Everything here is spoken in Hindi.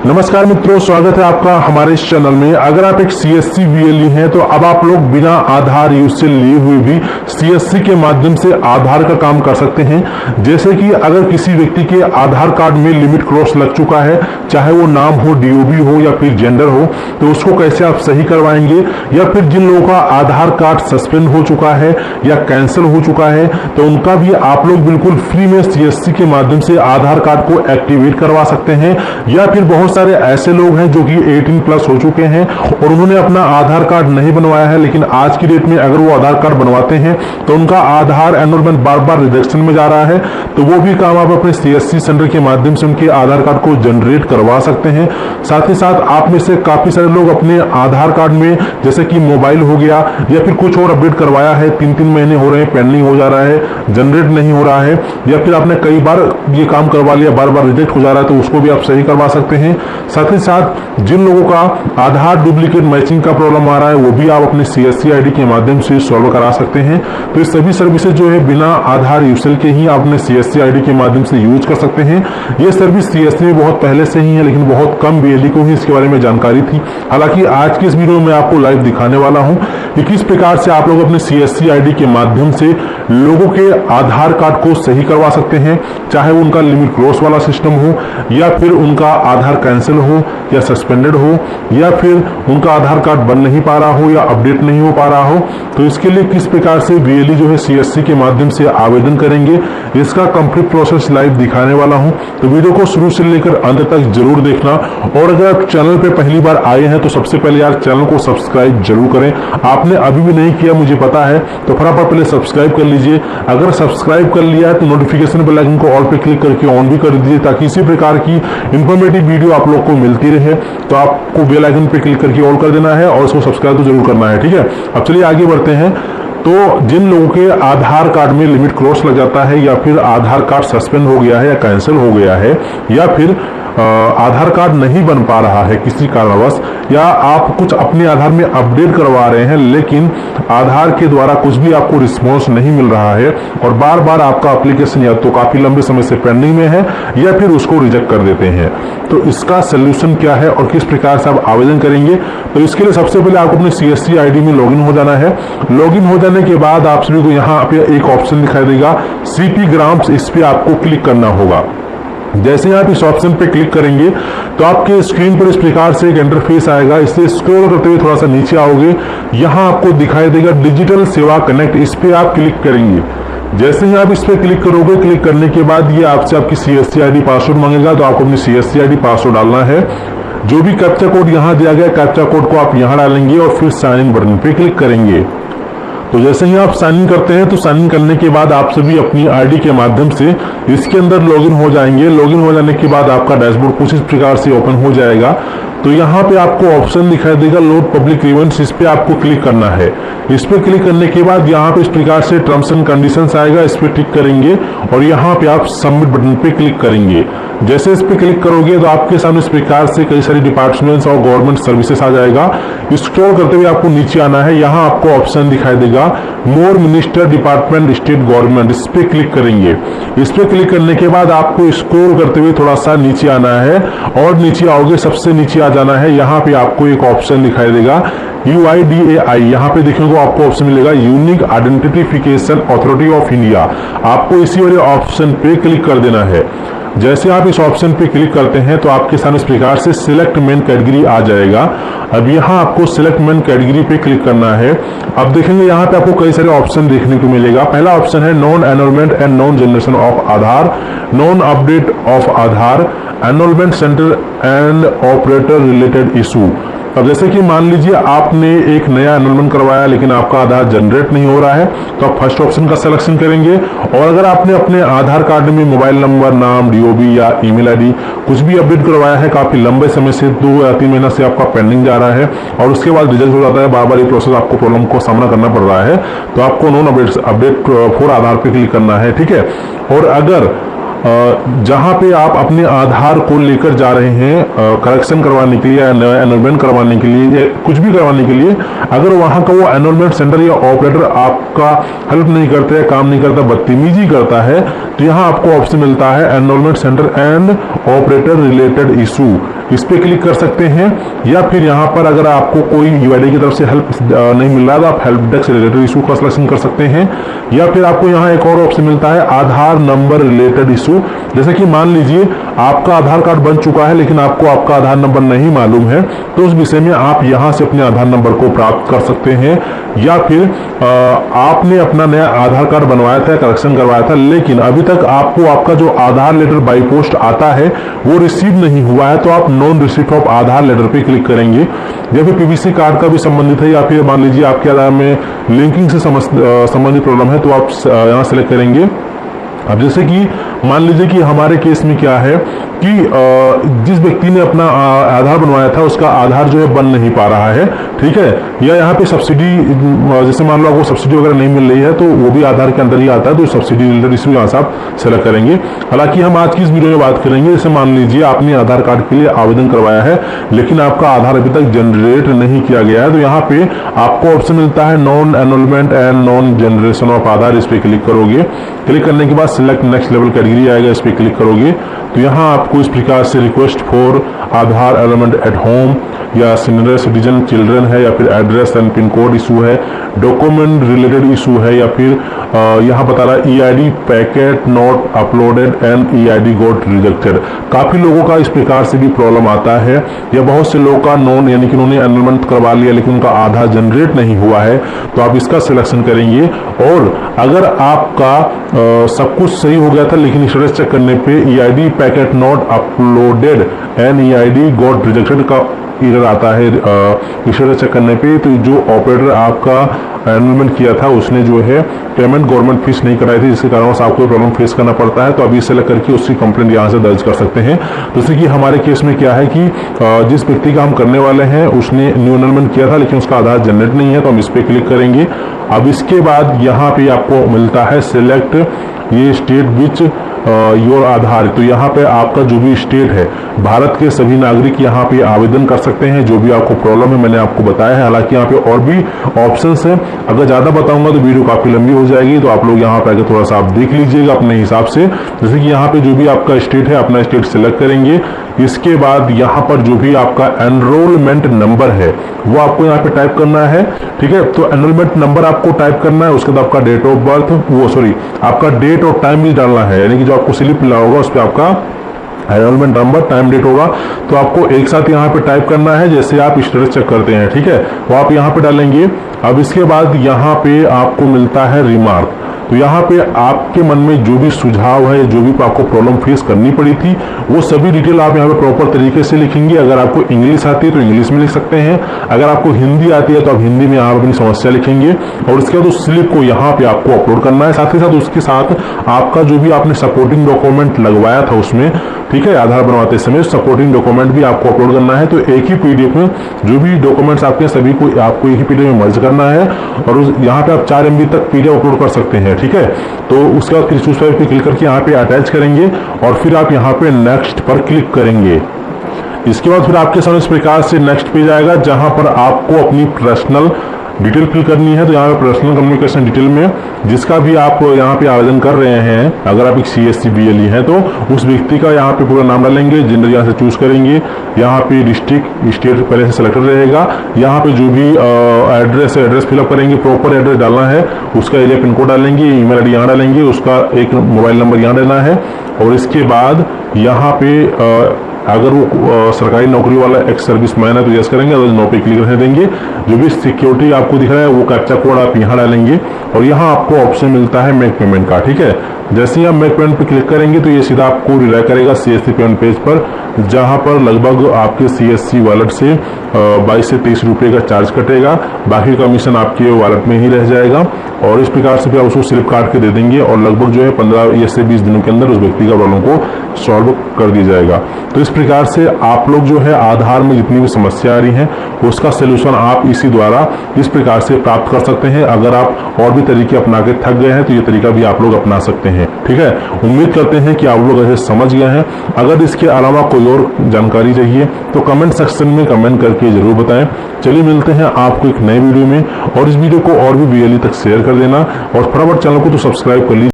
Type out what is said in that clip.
नमस्कार मित्रों, स्वागत है आपका हमारे इस चैनल में। अगर आप एक सीएससी वीएलई हैं तो अब आप लोग बिना आधार यूज से लिए हुए भी सीएससी के माध्यम से आधार का काम कर सकते हैं। जैसे कि अगर किसी व्यक्ति के आधार कार्ड में लिमिट क्रॉस लग चुका है, चाहे वो नाम हो, डीओबी हो या फिर जेंडर हो, तो उसको कैसे आप सही करवाएंगे। या फिर जिन लोगों का आधार कार्ड सस्पेंड हो चुका है या कैंसिल हो चुका है, तो उनका भी आप लोग बिल्कुल फ्री में सीएससी के माध्यम से आधार कार्ड को एक्टिवेट करवा सकते हैं। या फिर बहुत सारे ऐसे लोग हैं जो कि 18 प्लस हो चुके हैं और उन्होंने अपना आधार कार्ड नहीं बनवाया है, लेकिन आज की डेट में अगर वो आधार कार्ड बनवाते हैं तो उनका आधार एनरोलमेंट बार बार रिजेक्शन में जा रहा है, तो वो भी काम आप अपने सीएससी सेंटर के माध्यम से उनके आधार कार्ड को जनरेट करवा सकते हैं। साथ ही साथ आप में से काफी सारे लोग अपने आधार कार्ड में जैसे कि मोबाइल हो गया या फिर कुछ और अपडेट करवाया है, 3-3 महीने हो रहे हैं, पेंडिंग हो जा रहा है, जनरेट नहीं हो रहा है, या फिर आपने कई बार ये काम करवा लिया, बार बार रिजेक्ट हो जा रहा है, तो उसको भी आप सही करवा सकते हैं। साथ ही साथ जिन लोगों का आधार डुप्लीकेट मैचिंग का प्रॉब्लम आ रहा है, वो भी आप अपने सीएससी आईडी के माध्यम से सॉल्व करा सकते हैं। तो ये सभी सर्विसेज जो है बिना आधार यूसेल के ही आप अपने सीएससी आईडी के माध्यम से यूज कर सकते हैं। ये सर्विस सीएससी में बहुत पहले से ही है, लेकिन बहुत कम वीएलई को ही इसके बारे में जानकारी थी। हालांकि आज की इस वीडियो में आपको लाइव दिखाने वाला हूं कि किस प्रकार से आप लोग अपने सीएससी आईडी के माध्यम से लोगों के आधार कार्ड को सही करवा सकते हैं, चाहे उनका लिमिट क्रॉस वाला सिस्टम हो या फिर उनका आधार कैंसिल हो या सस्पेंडेड हो या फिर उनका आधार कार्ड बन नहीं पा रहा हो या अपडेट नहीं हो पा रहा हो। तो इसके लिए किस प्रकार से वीएलई जो है सीएससी के माध्यम से आवेदन करेंगे, इसका कंप्लीट प्रोसेस लाइव दिखाने वाला हूं। तो वीडियो को शुरू से लेकर अंत तक जरूर देखना। और अगर आप चैनल पे पहली बार आए हैं तो सबसे पहले यार चैनल को सब्सक्राइब जरूर करें। आपने अभी भी नहीं किया मुझे पता है, तो फटाफट पहले सब्सक्राइब कर लीजिए। अगर सब्सक्राइब कर लिया है तो नोटिफिकेशन बेल आइकन को ऑल पे क्लिक करके ऑन भी कर दीजिए, ताकि इसी प्रकार की इंफॉर्मेटिव वीडियो आप लोग को मिलती रहे। तो आपको बेल आइकन पे क्लिक करके ऑल कर देना है और इसको सब्सक्राइब तो जरूर करना है, ठीक है। अब चलिए आगे बढ़ते हैं। तो जिन लोगों के आधार कार्ड में लिमिट क्रॉस लग जाता है या फिर आधार कार्ड सस्पेंड हो गया है या कैंसिल हो गया है या फिर आधार कार्ड नहीं बन पा रहा है किसी कारणवश, या आप कुछ अपने आधार में अपडेट करवा रहे हैं लेकिन आधार के द्वारा कुछ भी आपको रिस्पॉन्स नहीं मिल रहा है और बार बार आपका एप्लीकेशन या तो काफी लंबे समय से पेंडिंग में है या फिर उसको रिजेक्ट कर देते हैं, तो इसका सोल्यूशन क्या है और किस प्रकार से आप आवेदन करेंगे। तो इसके लिए सबसे पहले आपको अपने सीएससी आईडी में लॉगिन हो जाना है। लॉगिन हो जाने के बाद आप सभी को यहाँ पे एक ऑप्शन दिखाई देगा सीपी ग्राम्स, इस पे आपको क्लिक करना होगा। जैसे आप इस ऑप्शन पे क्लिक करेंगे तो आपके स्क्रीन पर इस प्रकार से एक इंटरफेस आएगा। इससे स्क्रॉल करते हुए थोड़ा सा नीचे आओगे, यहाँ आपको दिखाई देगा डिजिटल सेवा कनेक्ट, इस पे आप क्लिक करेंगे। जैसे ही आप इस पे क्लिक करोगे, क्लिक करने के बाद ये आपसे आपकी सीएससी आईडी पासवर्ड मांगेगा, तो आपको अपनी सीएससी आईडी पासवर्ड डालना है। जो भी कैप्चा कोड यहाँ दिया गया, कैप्चा कोड को आप यहाँ डालेंगे और फिर साइन इन बटन पे क्लिक करेंगे। तो जैसे ही आप साइन इन करते हैं तो साइन इन करने के बाद आप सभी अपनी आईडी के माध्यम से इसके अंदर लॉगिन हो जाएंगे। लॉगिन हो जाने के बाद आपका डैशबोर्ड कुछ इस प्रकार से ओपन हो जाएगा। तो यहाँ पे आपको ऑप्शन दिखाई देगा लोड पब्लिक इवेंट्स, इस पे आपको क्लिक करना है। इस पे क्लिक करने के बाद यहाँ पे इस प्रकार से टर्म्स एंड कंडीशंस आएगा, इस पे टिक करेंगे और यहाँ पे आप सबमिट बटन पे क्लिक करेंगे। जैसे इस पे क्लिक करोगे तो आपके सामने इस प्रकार से कई सारी डिपार्टमेंट्स और गवर्नमेंट सर्विसेज आ जाएगा। स्क्रॉल करते हुए आपको नीचे आना है, यहाँ आपको ऑप्शन दिखाई देगा मोर मिनिस्टर डिपार्टमेंट स्टेट गवर्नमेंट, इस पे क्लिक करेंगे। इस पे क्लिक करने के बाद आपको स्क्रॉल करते हुए थोड़ा सा नीचे आना है और नीचे आओगे, सबसे नीचे आ जाना है। यहाँ पे आपको एक ऑप्शन दिखाई देगा UIDAI, यहाँ पे देखने को आपको ऑप्शन मिलेगा unique identification authority of India. आपको इसी वाले ऑप्शन पे क्लिक कर देना है। जैसे आप इस ऑप्शन पे क्लिक करते हैं तो आपके सामने इस प्रकार से सिलेक्ट मेन कैटेगरी आ जाएगा। अब यहाँ आपको सिलेक्ट मेन कैटेगरी पे क्लिक करना है। अब देखेंगे यहाँ पे आपको कई सारे ऑप्शन देखने को मिलेगा। पहला ऑप्शन है non enrolment and non generation of Aadhaar, non update of Aadhaar, enrolment centre and operator related issue. अब जैसे कि मान लीजिए आपने एक नया एनरोलमेंट करवाया लेकिन आपका आधार जनरेट नहीं हो रहा है, तो आप फर्स्ट ऑप्शन का सिलेक्शन करेंगे। और अगर आपने अपने आधार कार्ड में मोबाइल नंबर, नाम, डीओबी या ईमेल आईडी कुछ भी अपडेट करवाया है, काफी लंबे समय से 2 या 3 महीना से आपका पेंडिंग जा रहा है और उसके बाद रिजल्ट हो जाता है, बार बार ये प्रोसेस आपको प्रॉब्लम को सामना करना पड़ रहा है, तो आपको नॉन अपडेट फॉर आधार पे क्लिक करना है, ठीक है। और अगर जहां पे आप अपने आधार को लेकर जा रहे हैं करेक्शन करवाने के लिए या एनरोलमेंट करवाने के लिए या कुछ भी करवाने के लिए, अगर वहां का वो एनरोलमेंट सेंटर या ऑपरेटर आपका हेल्प नहीं करता है, काम नहीं करता, बदतमीजी करता है, तो यहाँ आपको ऑप्शन मिलता है enrolment centre and operator related issue. इस पर क्लिक कर सकते हैं। या फिर यहाँ पर अगर आपको कोई यूआईडी की तरफ से हेल्प नहीं मिल रहा है तो आप हेल्प डेस्क रिलेटेड इशू का सिलेक्शन कर सकते हैं। या फिर आपको यहाँ एक और ऑप्शन मिलता है आधार नंबर रिलेटेड इशू। जैसे कि मान लीजिए आपका आधार कार्ड बन चुका है लेकिन आपको आपका आधार नंबर नहीं मालूम है, तो उस विषय में आप यहाँ से अपने आधार नंबर को प्राप्त कर सकते हैं। या फिर आपने अपना नया आधार कार्ड बनवाया था, करेक्शन करवाया था, लेकिन अभी तक आपको आपका जो आधार लेटर बाई पोस्ट आता है वो रिसीव नहीं हुआ है, तो आप non receipt of Aadhaar letter पे क्लिक करेंगे। या फिर पीवीसी कार्ड का भी संबंधित है, या फिर मान लीजिए आपके आधार में लिंकिंग से संबंधित प्रॉब्लम है, तो आप यहाँ सेलेक्ट करेंगे। अब जैसे कि मान लीजिए कि हमारे केस में क्या है कि जिस व्यक्ति ने अपना आधार बनवाया था उसका आधार जो है बन नहीं पा रहा है, ठीक है, या यहाँ पे सब्सिडी, जैसे मान लो आपको सब्सिडी वगैरह नहीं मिल रही है तो वो भी आधार के अंदर ही आता है, तो सब्सिडी रिलेटेड इशू यहाँ से आप सेलेक्ट करेंगे। हालांकि हम आज की इस वीडियो में बात करेंगे, जैसे मान लीजिए आपने आधार कार्ड के लिए आवेदन करवाया है लेकिन आपका आधार अभी तक जनरेट नहीं किया गया है, तो यहाँ पे आपको ऑप्शन मिलता है non enrolment and non generation of Aadhaar. इस पर क्लिक करोगे, क्लिक करने के बाद सिलेक्ट नेक्स्ट लेवल कैटेगरी आएगा, इस पर क्लिक करोगे तो यहाँ आपको इस प्रकार से request for Aadhaar enrolment at home या सीनियर सिटीजन चिल्ड्रन है, या फिर address and pin code issue है, डॉक्यूमेंट रिलेटेड इशू है, या फिर यहाँ बता रहा है EID packet not uploaded and EID got rejected. काफी लोगों का इस प्रकार से भी प्रॉब्लम आता है, या बहुत से लोगों का नॉन, यानी कि उन्होंने एनरोलमेंट करवा लिया लेकिन उनका आधार जनरेट नहीं हुआ है, तो आप इसका सिलेक्शन करेंगे। और अगर आपका सब कुछ सही हो गया था लेकिन स्टेटस चेक करने पे EID packet not uploaded and EID got rejected का एरर आता है स्टेटस चेक करने पे, तो जो ऑपरेटर आपका एनरोलमेंट किया था उसने जो है पेमेंट गवर्नमेंट फीस नहीं कराई थी, जिसके कारण से आपको प्रॉब्लम फेस करना पड़ता है, तो अभी सेलेक्ट करके उसकी कंप्लेंट यहाँ से दर्ज कर सकते हैं। जैसे कि हमारे केस में क्या है कि जिस व्यक्ति का हम करने वाले हैं उसने न्यू एनरोलमेंट किया था लेकिन उसका आधार जनरेट नहीं है, तो हम इस पर क्लिक करेंगे। अब इसके बाद यहाँ पे आपको मिलता है सिलेक्ट ये स्टेट विच योर आधार, तो यहाँ पे आपका जो भी स्टेट है, भारत के सभी नागरिक यहाँ पे आवेदन कर सकते हैं। जो भी आपको प्रॉब्लम है मैंने आपको बताया है, हालांकि यहाँ पे और भी ऑप्शंस हैं, अगर ज़्यादा बताऊंगा तो वीडियो काफ़ी लंबी हो जाएगी, तो आप लोग यहाँ पे आकर थोड़ा सा आप देख लीजिएगा अपने हिसाब से। जैसे कि यहाँ पे जो भी आपका स्टेट है अपना स्टेट सिलेक्ट करेंगे। इसके बाद यहाँ पर जो भी आपका एनरोलमेंट नंबर है वो आपको यहाँ पे टाइप करना है, ठीक है, तो एनरोलमेंट नंबर आपको टाइप करना है। उसके बाद आपका डेट ऑफ बर्थ, आपका डेट और टाइम भी डालना है, यानी कि जो आपको स्लिप मिला होगा उस पर आपका एनरोलमेंट नंबर टाइम डेट होगा, तो आपको एक साथ यहाँ पे टाइप करना है जैसे आप स्टेटस चेक करते हैं, ठीक है, वो आप यहाँ पे डालेंगे। अब इसके बाद यहाँ पे आपको मिलता है रिमार्क, तो यहाँ पे आपके मन में जो भी सुझाव है, जो भी आपको प्रॉब्लम फेस करनी पड़ी थी वो सभी डिटेल आप यहाँ पे प्रॉपर तरीके से लिखेंगे। अगर आपको इंग्लिश आती है तो इंग्लिश में लिख सकते हैं, अगर आपको हिंदी आती है तो आप हिंदी में आप अपनी समस्या लिखेंगे, और उसके बाद उस स्लिप को यहाँ पे आपको अपलोड करना है। साथ ही साथ उसके साथ आपका जो भी आपने सपोर्टिंग डॉक्यूमेंट लगवाया था उसमें, ठीक है, आधार बनवाते समय सपोर्टिंग डॉक्यूमेंट भी आपको अपलोड करना है। तो एक ही पीडीएफ में जो भी डॉक्यूमेंट्स आपके सभी को आपको एक ही पीडीएफ में मर्ज करना है, और यहाँ पे आप 4 MB तक पीडीएफ अपलोड कर सकते हैं, ठीक है। तो उसके बाद फिर चूज फाइल पे क्लिक करके यहाँ पे अटैच करेंगे और फिर आप यहाँ पे नेक्स्ट पर क्लिक करेंगे। इसके बाद फिर आपके सामने इस प्रकार से नेक्स्ट पेज आएगा जहां पर आपको अपनी पर्सनल डिटेल फिल करनी है। तो यहाँ पे पर्सनल कम्युनिकेशन डिटेल में जिसका भी आप यहाँ पे आवेदन कर रहे हैं, अगर आप एक CSC BLE हैं तो उस व्यक्ति का यहाँ पे पूरा नाम डालेंगे, जेंडर यहाँ से चूज करेंगे, यहाँ पे डिस्ट्रिक्ट स्टेट पहले से सेलेक्टेड रहेगा, यहाँ पे जो भी एड्रेस है एड्रेस फिलअप करेंगे, प्रॉपर एड्रेस डालना है, उसका एरिया पिन कोड डालेंगे, ईमेल ID यहाँ डालेंगे, उसका एक मोबाइल नंबर यहाँ देना है, और इसके बाद यहाँ पे अगर वो सरकारी नौकरी वाला एक्स सर्विस मैन है तो यस करेंगे, अगर नो पे क्लिक रहने देंगे। जो भी सिक्योरिटी आपको दिख रहा है वो कैप्चा कोड आप यहाँ डालेंगे, और यहाँ आपको ऑप्शन मिलता है मेक पेमेंट का, ठीक है। जैसे ही आप मेक पेमेंट पे क्लिक करेंगे तो ये सीधा आपको रिडायरेक्ट करेगा CSC पेमेंट पेज पर, जहाँ पर लगभग आपके CSC वॉलेट से 22 से 23 रुपये का चार्ज कटेगा, बाकी कमीशन आपके वॉलेट में ही रह जाएगा। और इस प्रकार से फिर आप उसको स्लिप काट के दे देंगे, और लगभग जो है 15 से 20 दिनों के अंदर उस व्यक्ति का प्रॉब्लम को सॉल्व कर दिया जाएगा। तो इस प्रकार से आप लोग जो है आधार में जितनी भी समस्या आ रही हैं उसका सोल्यूशन आप इसी द्वारा इस प्रकार से प्राप्त कर सकते हैं। अगर आप और भी तरीके अपना के थक गए हैं तो ये तरीका भी आप लोग अपना सकते हैं, ठीक है। उम्मीद करते हैं कि आप लोग ऐसे समझ गए हैं। अगर इसके अलावा कोई और जानकारी चाहिए तो कमेंट सेक्शन में कमेंट करके जरूर बताएं। चलिए मिलते हैं आपको एक नए वीडियो में, और इस वीडियो को और भी BLE तक शेयर कर देना, और फटाफट चैनल को तो सब्सक्राइब कर लीजिए।